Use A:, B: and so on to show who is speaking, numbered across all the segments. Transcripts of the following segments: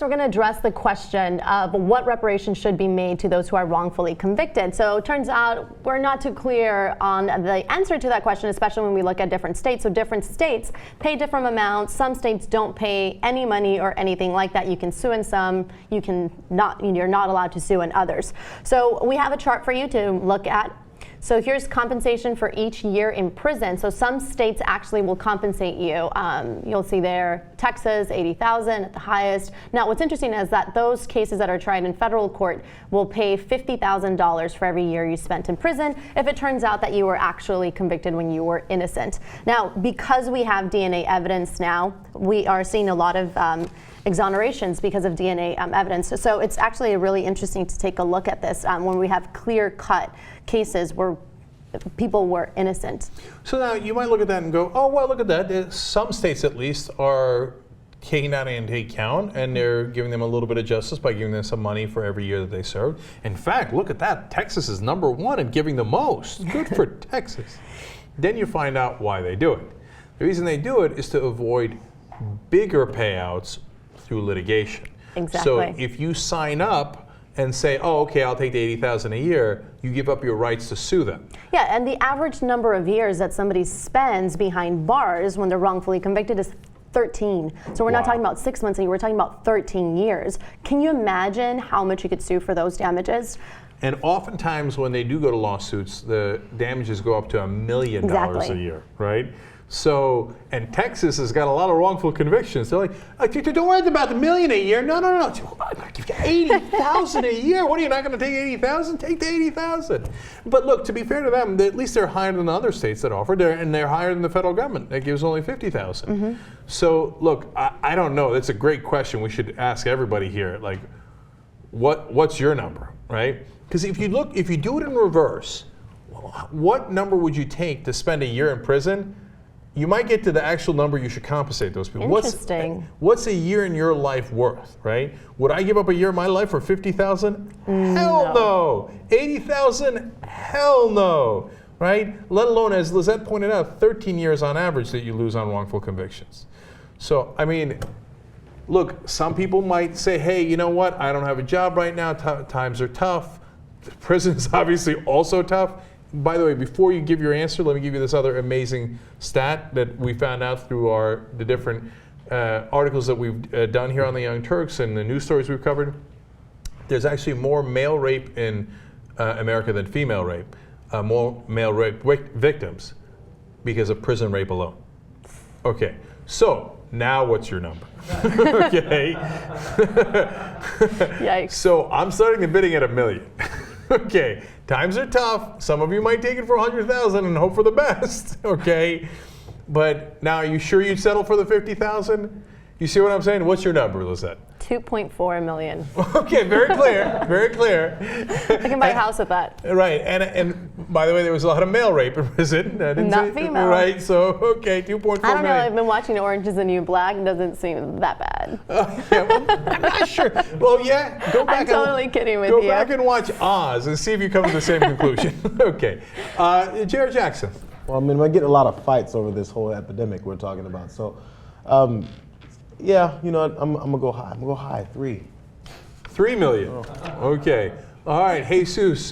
A: So we're going to address the question of what reparations should be made to those who are wrongfully convicted. So it turns out we're not too clear on the answer to that question, especially when we look at different states. So different states pay different amounts. Some states don't pay any money or anything like that. You can sue in some, you're not allowed to sue in others. So we have a chart for you to look at. So here's compensation for each year in prison. So some states actually will compensate you. You'll see there, Texas, $80,000 at the highest. Now, what's interesting is that those cases that are tried in federal court will pay $50,000 for every year you spent in prison if it turns out that you were actually convicted when you were innocent. Now, because we have DNA evidence now, we are seeing a lot of exonerations because of DNA evidence. So it's actually really interesting to take a look at this when we have clear-cut cases where people were innocent.
B: So now you might look at that and go, oh, well, look at that. Some states at least are taking that into account and they're giving them a little bit of justice by giving them some money for every year that they served. In fact, look at that. Texas is #1 in giving the most. Good for Texas. Then you find out why they do it. The reason they do it is to avoid bigger payouts through litigation.
A: Exactly.
B: So if you sign up and say, oh, okay, I'll take the $80,000 a year, you give up your rights to sue them.
A: Yeah, and the average number of years that somebody spends behind bars when they're wrongfully convicted is 13. So we're not talking about 6 months a year, we're talking about 13 years. Can you imagine how much you could sue for those damages?
B: And oftentimes when they do go to lawsuits, the damages go up to $1 million a year, right? So, and Texas has got a lot of wrongful convictions. They're like, don't worry about the $1 million a year. No. You've got $80,000 a year. What are you not going to take $80,000? Take the $80,000. But look, to be fair to them, at least they're higher than the other states that offer, and they're higher than the federal government that gives only $50,000. So, look, I don't know. That's a great question. We should ask everybody here. Like, what's your number, right? Because if you do it in reverse, what number would you take to spend a year in prison? You might get to the actual number you should compensate those people.
A: Interesting.
B: What's a year in your life worth, right? Would I give up a year of my life for $50,000? Hell no. $80,000? Hell no. Right? Let alone, as Lizette pointed out, 13 years on average that you lose on wrongful convictions. So, I mean, look, some people might say, hey, you know what? I don't have a job right now. Times are tough. Prison is obviously also tough. By the way, before you give your answer, let me give you this other amazing stat that we found out through the different articles that we've done here on the Young Turks and the news stories we've covered. There's actually more male rape in America than female rape, more male rape victims because of prison rape alone. Okay, so now what's your number? Okay.
A: Yikes.
B: So I'm starting the bidding at $1 million. Okay, times are tough. Some of you might take it for $100,000 and hope for the best. Okay, but now are you sure you'd settle for the $50,000? You see what I'm saying? What's your number, Lizette?
A: 2.4 million.
B: Okay, very clear, very clear.
A: I can buy a house with that.
B: Right, and by the way, there was a lot of male rape in prison.
A: Not female.
B: Right, so okay, 2.4 million.
A: I don't know, I've been watching Orange is the New Black. It doesn't seem that bad.
B: Yeah, well, I'm not sure. Well, yeah, go back.
A: I'm totally kidding with you.
B: Go back and watch Oz and see if you come to the same conclusion. Okay, Jared Jackson.
C: Well, I mean, we're getting a lot of fights over this whole epidemic we're talking about. So, yeah, you know, I'm gonna go high. I'm gonna go high, 3.
B: 3 million. Okay. All right, Jesus.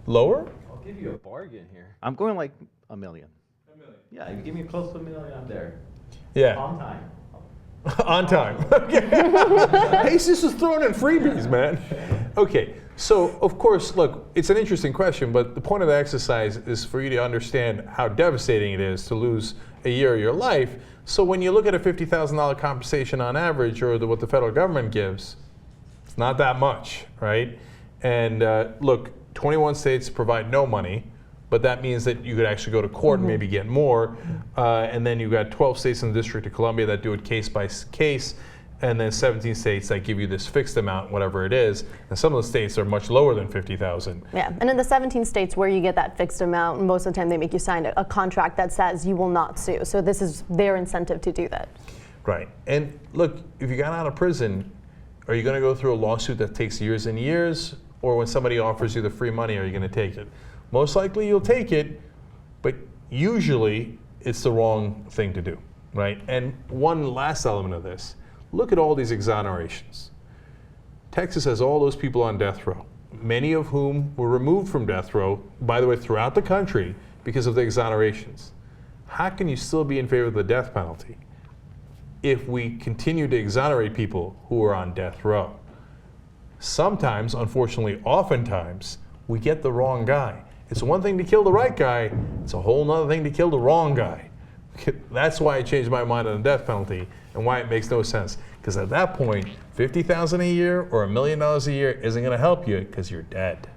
B: Lower?
D: I'll give you a bargain here. I'm going like $1 million. $1 million. Yeah, you give me close to $1 million, I'm there.
B: Yeah.
D: On time.
B: On time. Okay. Jesus is throwing in freebies, man. Okay. So, of course, look, it's an interesting question, but the point of the exercise is for you to understand how devastating it is to lose a year of your life. So when you look at a $50,000 compensation on average, or what the federal government gives, it's not that much, right? And look, 21 states provide no money, but that means that you could actually go to court and maybe get more. And then you've got 12 states in the District of Columbia that do it case by case, and then 17 states that give you this fixed amount, whatever it is. And some of the states are much lower than 50,000.
A: Yeah, and in the 17 states where you get that fixed amount, most of the time they make you sign a contract that says you will not sue. So this is their incentive to do that.
B: Right, and look, if you got out of prison, are you gonna go through a lawsuit that takes years and years? Or when somebody offers you the free money, are you gonna take it? Most likely you'll take it, but usually it's the wrong thing to do, right? And one last element of this, Look at all these exonerations. Texas has all those people on death row, many of whom were removed from death row, by the way, throughout the country because of the exonerations. How can you still be in favor of the death penalty if we continue to exonerate people who are on death row? Sometimes, unfortunately, oftentimes, we get the wrong guy. It's one thing to kill the right guy, it's a whole other thing to kill the wrong guy. That's why I changed my mind on the death penalty and why it makes no sense. Because at that point, $50,000 a year or $1 million a year isn't going to help you because you're dead.